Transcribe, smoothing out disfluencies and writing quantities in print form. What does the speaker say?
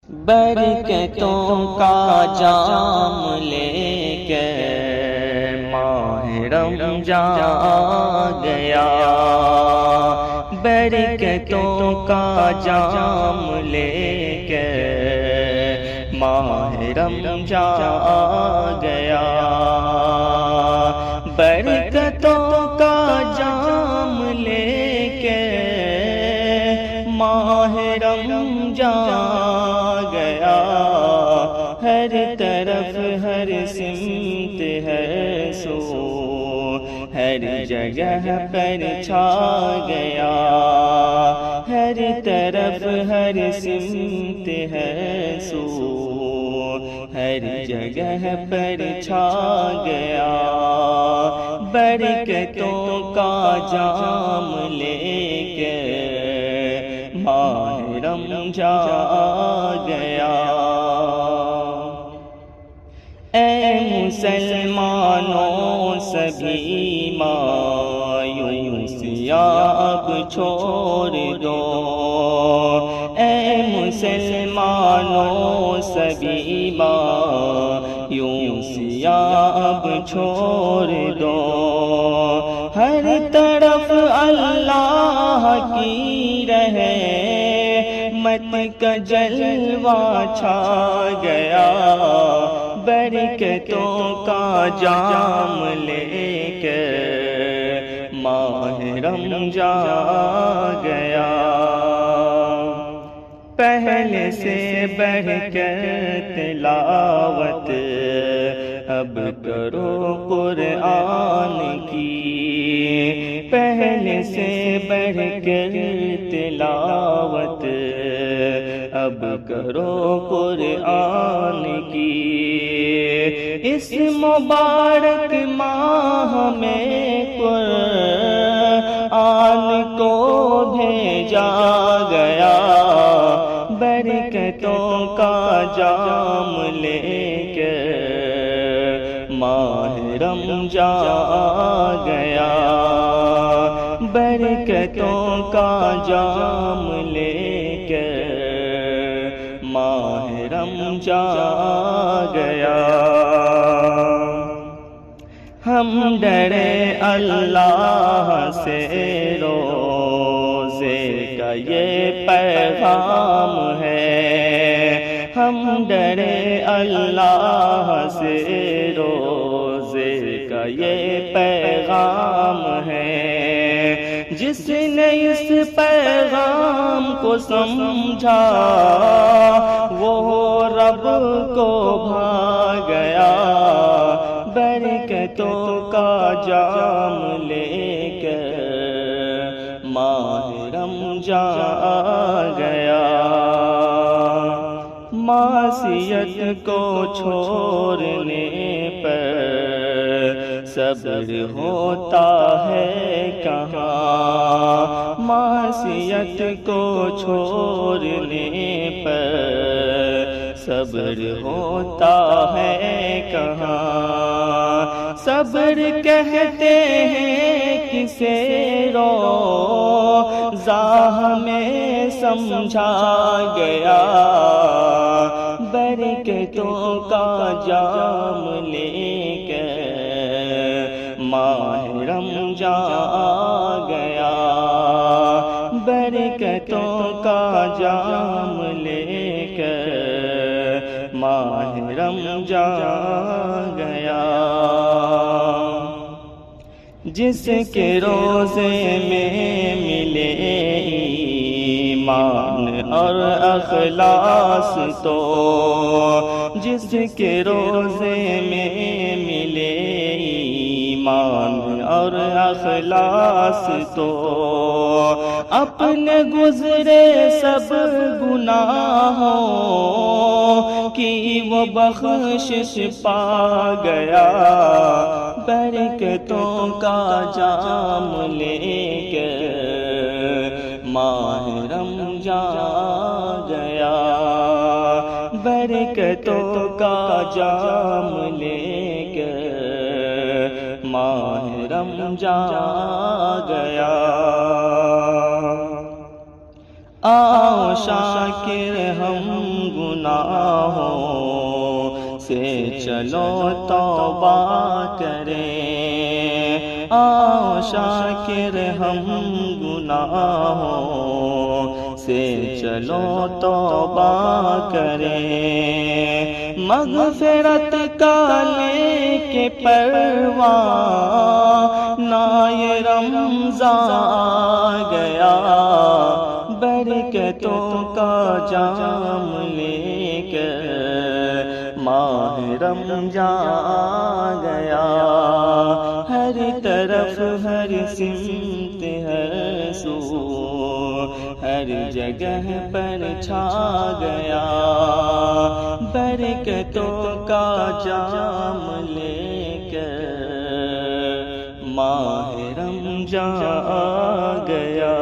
برکتوں کا جام لے کے ماہ رمضان آ گیا، برکتوں کا جام لے کے ماہ رمضان آ گیا، برکتوں کا جام لے کے ماہ رمضان آ گیا، ہر طرف ہر سمت ہے سو، ہر جگہ پر چھا گیا، ہر طرف ہر سمت ہے سو، ہر جگہ پر چھا گیا، برکتوں کا جام لے کے ماہ رمضان آ گیا۔ اے مسلمانوں سبھی مایوسیاں اب چھوڑ دو، اے مسلمانوں سبھی مایوسیاں اب چھوڑ دو، ہر طرف اللہ کی رحمت کا جلوہ چھا گیا، برکتوں کا جام لے کے ماہ رمضان آ گیا، پہلے سے بڑھ کر تلاوت اب کرو قرآن کی، پہلے سے بڑھ کر تلاوت اب کرو قرآن کی، اس مبارک ماہ میں قرآن کو بھیجا گیا، برکتوں کا جام لے کے ماہ رمضان آ گیا، برکتوں کا جام لے کے ماہ رمضان آ گیا، ہم ڈرے اللہ سے روزے کا یہ پیغام ہے، ہم ڈرے اللہ سے روزے کا یہ پیغام ہے، جس نے اس پیغام کو سمجھا وہ رب کو بھا گیا، برکتوں کا جام لے کر ماہ رمضان آ گیا، معصیت کو چھوڑنے پر صبر ہوتا ہے کہاں، معصیت کو چھوڑنے پر صبر ہوتا ہے کہاں، صبر کہتے ہیں کسے روزہ میں سمجھا گیا، برکتوں کا جام لے کے ماہ رمضان آ گیا، برکتوں کا جام لے کے ماہ رمضان آ گیا، جس کے روزے میں ملے ایمان اور اخلاص تو، جس کے روزے میں ملے ایمان اور اخلاص تو، اپنے گزرے سب گناہوں کی وہ بخشش پا گیا، برکتوں کا جام لے کے ماہ رمضان آ گیا، برکتوں کا جام لے کے ماہ رمضان آ گیا، آؤ شاکر ہم گناہوں سے چلو توبہ کریں، آؤ شاکر ہم گناہوں سے چلو توبہ کریں، مغفرت کا لے کے پروانہ یہ رمضان آ گیا، برکتوں کا جام لے کر ماہ رمضان آ گیا، ہر طرف ہر سمت ہر سو ہر جگہ پر چھا گیا، برکتوں کا جام لے کر ماہ رمضان آ گیا۔